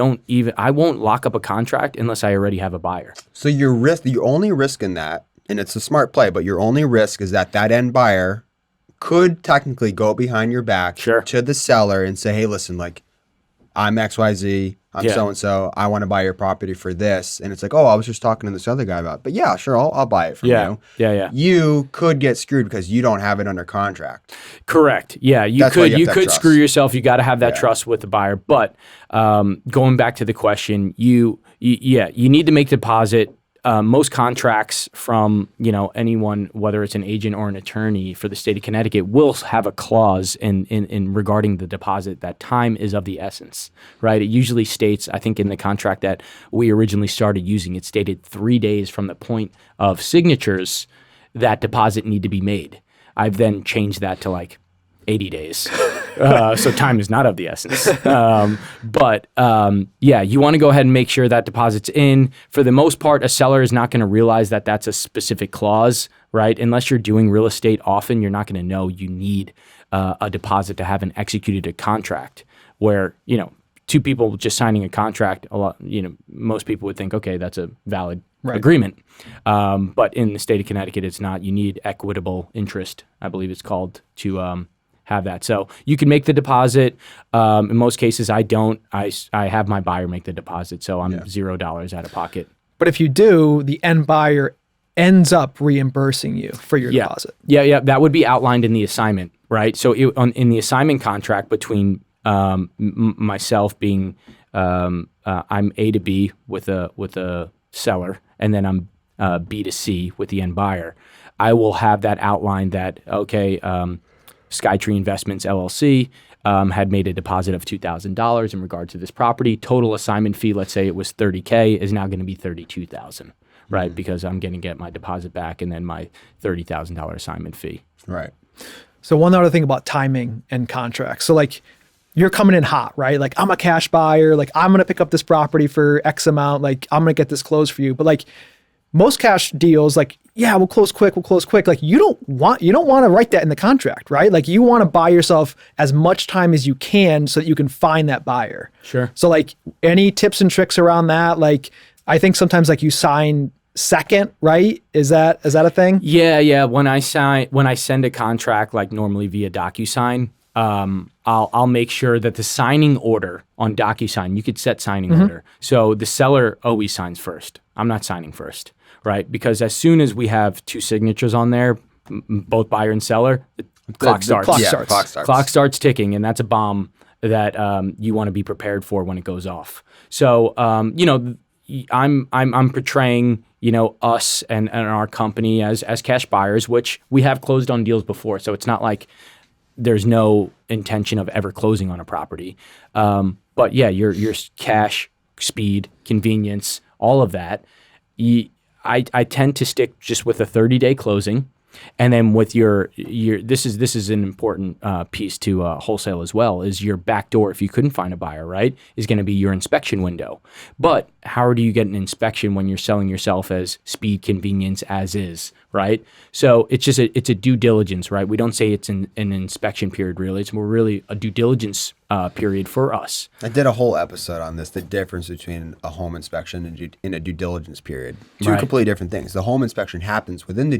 I won't lock up a contract unless I already have a buyer. So your only risk in that, and it's a smart play, but your only risk is that end buyer could technically go behind your back to the seller and say, hey, listen, like I'm XYZ, I'm so-and-so, I want to buy your property for this. And it's like, oh, I was just talking to this other guy about it. But yeah, sure, I'll buy it from you. Yeah. You could get screwed because you don't have it under contract. Correct. Yeah, you could screw yourself. You got to have that trust with the buyer. But going back to the question, you need to make the deposit. most contracts from, anyone, whether it's an agent or an attorney for the state of Connecticut, will have a clause in regarding the deposit that time is of the essence, right? It usually states, I think in the contract that we originally started using, it stated 3 days from the point of signatures that deposit need to be made. I've then changed that to like 80 days. So time is not of the essence. But you want to go ahead and make sure that deposit's in. For the most part, a seller is not going to realize that that's a specific clause, right? Unless you're doing real estate often, you're not going to know you need a deposit to have an executed contract where, two people just signing a contract, most people would think, okay, that's a valid agreement. But in the state of Connecticut, it's not. You need equitable interest, I believe it's called, to have that. So you can make the deposit. In most cases, I don't. I have my buyer make the deposit, so I'm $0 out of pocket. But if you do, the end buyer ends up reimbursing you for your deposit. Yeah. That would be outlined in the assignment, right? So in the assignment contract between myself being I'm A to B with a seller, and then I'm B to C with the end buyer. I will have that outlined that Skytree Investments LLC had made a deposit of $2,000 in regard to this property. Total assignment fee, let's say it was $30K, is now going to be $32,000, right? Because I'm going to get my deposit back and then my $30,000 assignment fee. Right. So one other thing about timing and contracts. So like you're coming in hot, right? Like I'm a cash buyer. Like I'm going to pick up this property for X amount. Like I'm going to get this closed for you. But like most cash deals, like, yeah, we'll close quick. Like you don't want to write that in the contract, right? Like you want to buy yourself as much time as you can so that you can find that buyer. Sure. So like any tips and tricks around that? Like I think sometimes like you sign second, right? Is that a thing? Yeah. When I send a contract, like normally via DocuSign, I'll make sure that the signing order on DocuSign, you could set signing order. So the seller always signs first. I'm not signing first, right? Because as soon as we have two signatures on there, both buyer and seller, the clock starts. Clock starts ticking, and that's a bomb that you want to be prepared for when it goes off. So I'm portraying us and our company as cash buyers, which we have closed on deals before. So it's not like there's no intention of ever closing on a property. But yeah, your cash, speed, convenience, all of that. I tend to stick just with a 30-day closing. And then with your this is an important piece to wholesale as well, is your back door, if you couldn't find a buyer, right, is going to be your inspection window. But how do you get an inspection when you're selling yourself as speed, convenience, as is, right? So it's a due diligence, right? We don't say it's an inspection period, really. It's more really a due diligence period for us. I did a whole episode on this, the difference between a home inspection and a due diligence period. Two completely different things. The home inspection happens within the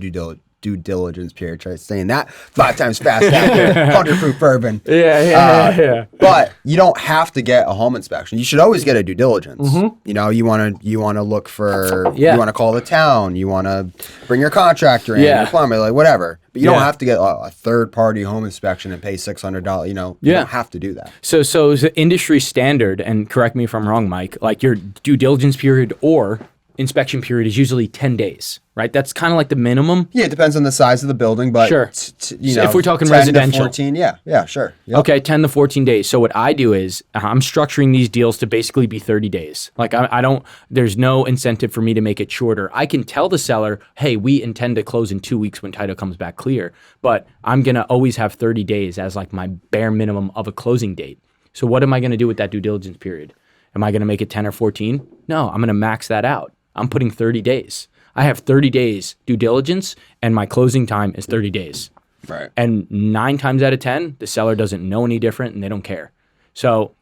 due diligence period. Try saying that 5 times fast after 100-proof bourbon. Yeah. But you don't have to get a home inspection. You should always get a due diligence. You want to look for. You want to call the town. You want to bring your contractor in, your plumber, like whatever. But you don't have to get a third-party home inspection and pay $600. You don't have to do that. So the industry standard, and correct me if I'm wrong, Mike, like your due diligence period or inspection period is usually 10 days, right? That's kind of like the minimum. Yeah, it depends on the size of the building, but sure. So if we're talking 10 residential. to 14, yeah, sure. Yep. Okay, 10 to 14 days. So what I do is I'm structuring these deals to basically be 30 days. Like I don't, there's no incentive for me to make it shorter. I can tell the seller, hey, we intend to close in 2 weeks when title comes back clear, but I'm going to always have 30 days as like my bare minimum of a closing date. So what am I going to do with that due diligence period? Am I going to make it 10 or 14? No, I'm going to max that out. I'm putting 30 days. I have 30 days due diligence, and my closing time is 30 days. Right. And 9 times out of 10, the seller doesn't know any different, and they don't care. So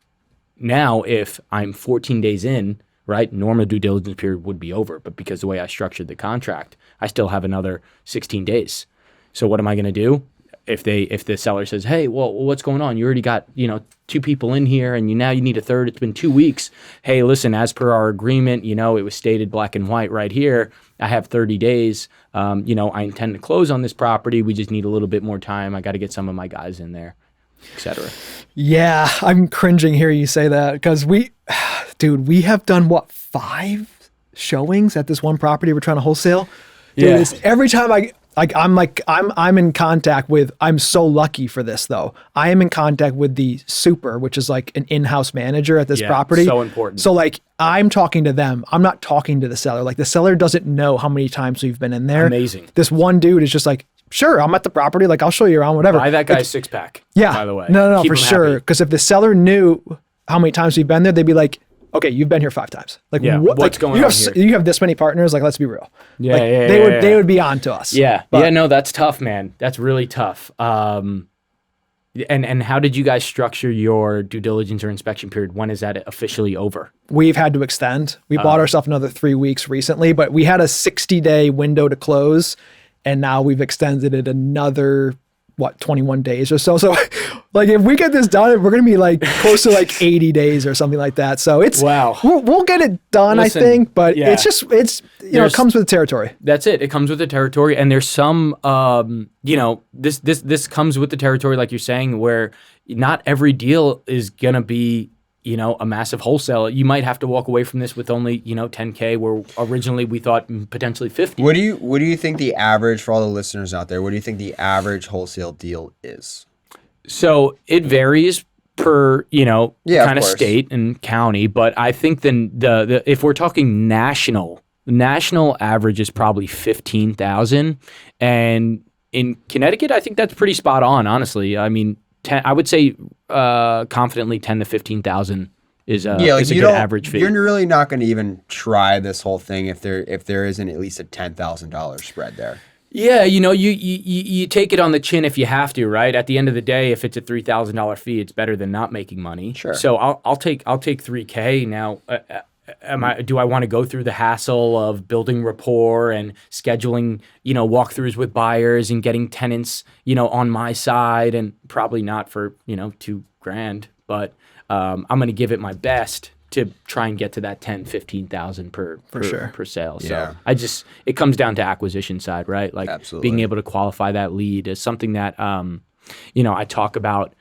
now if I'm 14 days in, right, normal due diligence period would be over. But because the way I structured the contract, I still have another 16 days. So what am I going to do? If the seller says, hey, well, what's going on? You already got, 2 people in here and now you need a third. It's been 2 weeks. Hey, listen, as per our agreement, it was stated black and white right here. I have 30 days. I intend to close on this property. We just need a little bit more time. I got to get some of my guys in there, et cetera. Yeah, I'm cringing hearing you say that because we have done 5, showings at this one property we're trying to wholesale. Dude, it's every time I'm in contact with, I'm so lucky for this though. I am in contact with the super, which is like an in-house manager at this property. So important. So like I'm talking to them. I'm not talking to the seller. Like the seller doesn't know how many times we've been in there. Amazing. This one dude is just like, sure, I'm at the property. Like I'll show you around, whatever. Buy that guy's six pack. Yeah. By the way. No, for sure. Because if the seller knew how many times we've been there, they'd be like, okay, you've been here 5 times. Like, what's going on here? You have this many partners. Like, let's be real. They They would be on to us. Yeah. No, that's tough, man. That's really tough. And how did you guys structure your due diligence or inspection period? When is that officially over? We've had to extend. We bought ourselves another 3 weeks recently, but we had a 60-day window to close, and now we've extended it another 21 days or so. So like if we get this done, we're going to be like close to like 80 days or something like that. So it's, we'll get it done, I think, but it's just, it comes with the territory. That's it. It comes with the territory. And there's some, this comes with the territory, like you're saying, where not every deal is going to be, a massive wholesale. You might have to walk away from this with only, $10K, where originally we thought potentially 50. What do you think the average, for all the listeners out there, what do you think the average wholesale deal is? So it varies per, kind of state and county, but I think then the if we're talking national average is probably 15,000. And in Connecticut, I think that's pretty spot on, honestly. I mean, I would say confidently 10 to 15,000 is a good average fee. You're really not going to even try this whole thing if there isn't at least a $10,000 spread there. Yeah, you take it on the chin if you have to, right? At the end of the day, if it's a $3,000 fee, it's better than not making money. Sure. So I'll take $3K now. Do I want to go through the hassle of building rapport and scheduling, walkthroughs with buyers and getting tenants, on my side? And probably not for, $2,000, but I'm going to give it my best to try and get to that 10, 15,000 per sale. So it comes down to acquisition side, right? Like Absolutely. Being able to qualify that lead is something that, I talk about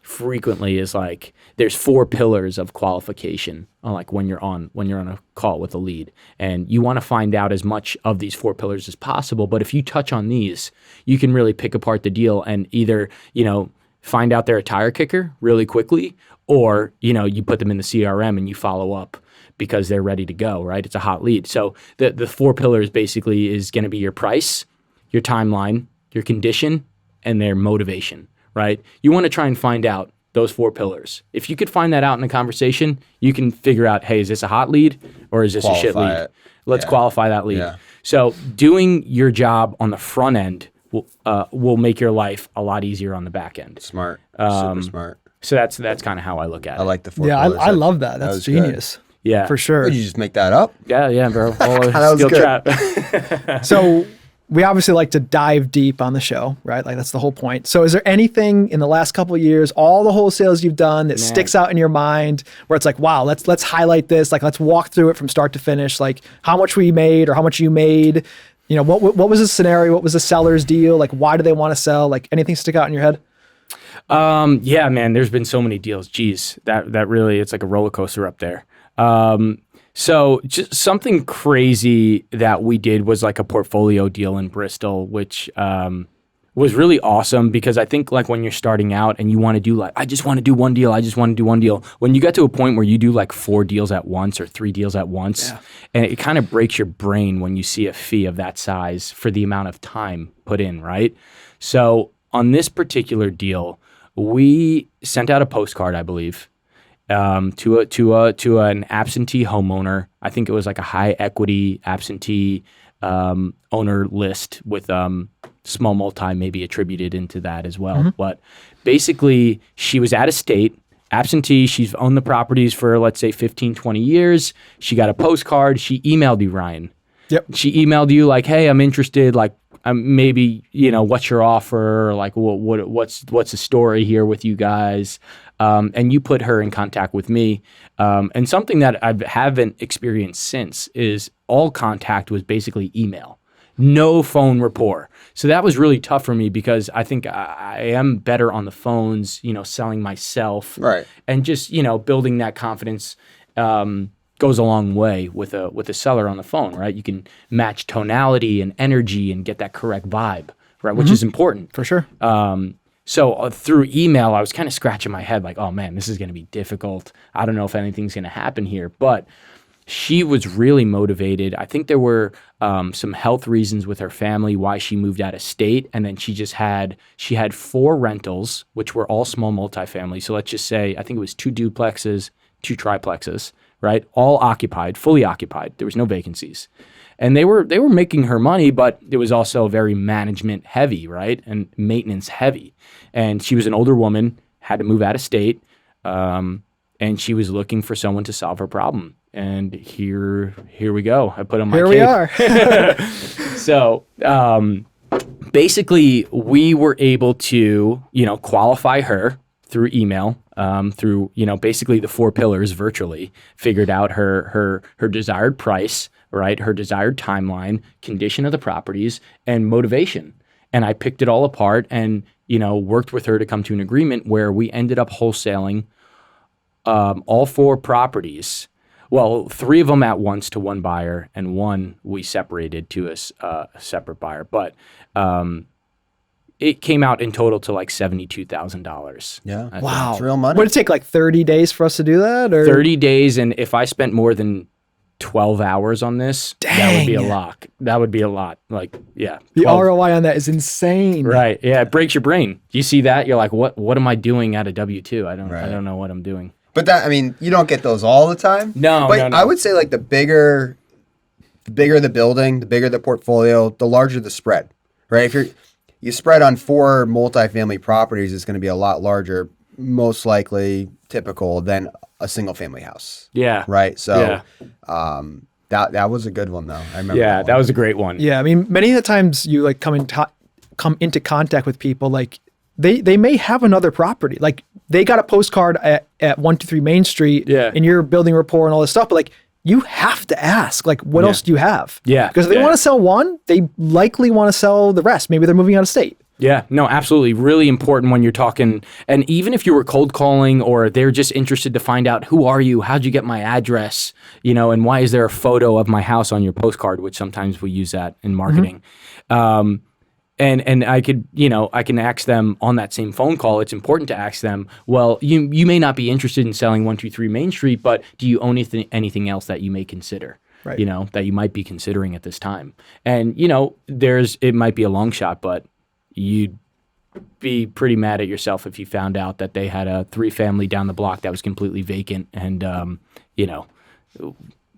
frequently is like, there's 4 pillars of qualification, like when you're on a call with a lead, and you want to find out as much of these 4 pillars as possible. But if you touch on these, you can really pick apart the deal and either, find out they're a tire kicker really quickly, or, you put them in the CRM and you follow up because they're ready to go, right? It's a hot lead. So the 4 pillars basically is going to be your price, your timeline, your condition, and their motivation, right? You want to try and find out those 4 pillars. If you could find that out in a conversation, you can figure out, hey, is this a hot lead or is this a shit lead? Let's qualify that lead. Yeah. So doing your job on the front end will make your life a lot easier on the back end. Smart. Super smart. So that's kind of how I look at it. I like the 4 pillars. Yeah, I love that. That's genius. Good. Yeah. For sure. Did you just make that up? Yeah, bro. That was good. Trap. So we obviously like to dive deep on the show, right? Like that's the whole point. So is there anything in the last couple of years, all the wholesales you've done that sticks out in your mind where it's like, wow, let's highlight this. Like let's walk through it from start to finish. Like how much we made or how much you made. What was the scenario? What was the seller's deal? Like why do they want to sell? Like anything stick out in your head? Yeah, man, there's been so many deals. Geez, that really, it's like a roller coaster up there. So just something crazy that we did was like a portfolio deal in Bristol, which was really awesome because I think like when you're starting out and you want to do like, I just want to do one deal. When you get to a point where you do like 4 deals at once or 3 deals at once, and it kind of breaks your brain when you see a fee of that size for the amount of time put in, right? So on this particular deal, we sent out a postcard, I believe, to an absentee homeowner. I think it was like a high equity absentee owner list with small multi maybe attributed into that as well. Mm-hmm. But basically, she was out of state, absentee. She's owned the properties for, let's say, 15, 20 years. She got a postcard. She emailed you, Ryan. Yep. She emailed you like, hey, I'm interested. Like, maybe, what's your offer? Like, what's the story here with you guys? And you put her in contact with me. And something that I haven't experienced since is all contact was basically email, no phone rapport. So that was really tough for me because I think I am better on the phones, selling myself. Right. And just, building that confidence. goes a long way with a seller on the phone, right? You can match tonality and energy and get that correct vibe, right? Which is important. For sure. So through email, I was kind of scratching my head like, oh man, this is going to be difficult. I don't know if anything's going to happen here. But she was really motivated. I think there were some health reasons with her family why she moved out of state. And then she had 4 rentals, which were all small multifamily. So let's just say, I think it was 2 duplexes, 2 triplexes, right? All occupied, fully occupied. There was no vacancies. And they were making her money, but it was also very management heavy, right? And maintenance heavy. And she was an older woman, had to move out of state, and she was looking for someone to solve her problem. And here we go. I put on my cape. Here we are. So basically, we were able to, qualify her through email, through, basically the 4 pillars virtually, figured out her desired price, right? Her desired timeline, condition of the properties, and motivation. And I picked it all apart and, worked with her to come to an agreement where we ended up wholesaling all 4 properties. Well, 3 of them at once to one buyer, and 1 we separated to a separate buyer. But it came out in total to like $72,000. Yeah. Wow. It's real money. Would it take like 30 days for us to do that? Or 30 days, and if I spent more than 12 hours on this, that would be a lot. That would be a lot. Like, yeah. 12. The ROI on that is insane. Right. Yeah. It breaks your brain. You see that? You're like, what am I doing at a W-2? I don't know what I'm doing. But you don't get those all the time. No, but no. I would say like the bigger the building, the bigger the portfolio, the larger the spread, right? If you spread on 4 multifamily properties, it's going to be a lot larger, most likely typical than a single family house. Yeah. Right. So, that was a good one though. I remember. Yeah, that was a great one. Yeah. I mean, many of the times you like come into contact with people, like they may have another property. Like they got a postcard at 123 Main Street and you're building rapport and all this stuff, but like you have to ask, like, what else do you have? Yeah. Because if they want to sell one, they likely want to sell the rest. Maybe they're moving out of state. Yeah, no, absolutely. Really important when you're talking. And even if you were cold calling or they're just interested to find out, who are you? How'd you get my address? And why is there a photo of my house on your postcard, which sometimes we use that in marketing. And I can ask them on that same phone call. It's important to ask them, well, you may not be interested in selling 123 Main Street, but do you own anything else that you may consider? Right. That you might be considering at this time. And, it might be a long shot, but you'd be pretty mad at yourself if you found out that they had a 3-family down the block that was completely vacant and,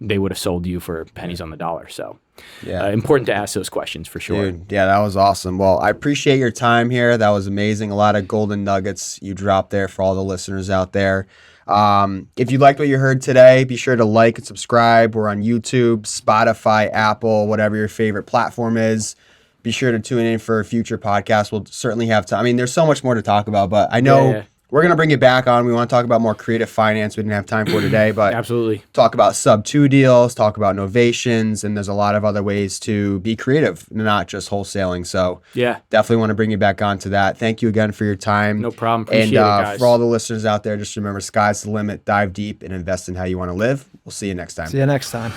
they would have sold you for pennies on the dollar. So important to ask those questions for sure. Dude, yeah, that was awesome. Well, I appreciate your time here. That was amazing. A lot of golden nuggets you dropped there for all the listeners out there. If you liked what you heard today, be sure to like and subscribe. We're on YouTube, Spotify, Apple, whatever your favorite platform is. Be sure to tune in for a future podcast. We'll certainly have time. I mean, there's so much more to talk about, but I know we're going to bring you back on. We want to talk about more creative finance. We didn't have time for today, but absolutely talk about sub-2 deals, talk about novations, and there's a lot of other ways to be creative, not just wholesaling. So definitely want to bring you back on to that. Thank you again for your time. No problem. Appreciate it, guys. For all the listeners out there, just remember, sky's the limit. Dive deep and invest in how you want to live. We'll see you next time. See you next time.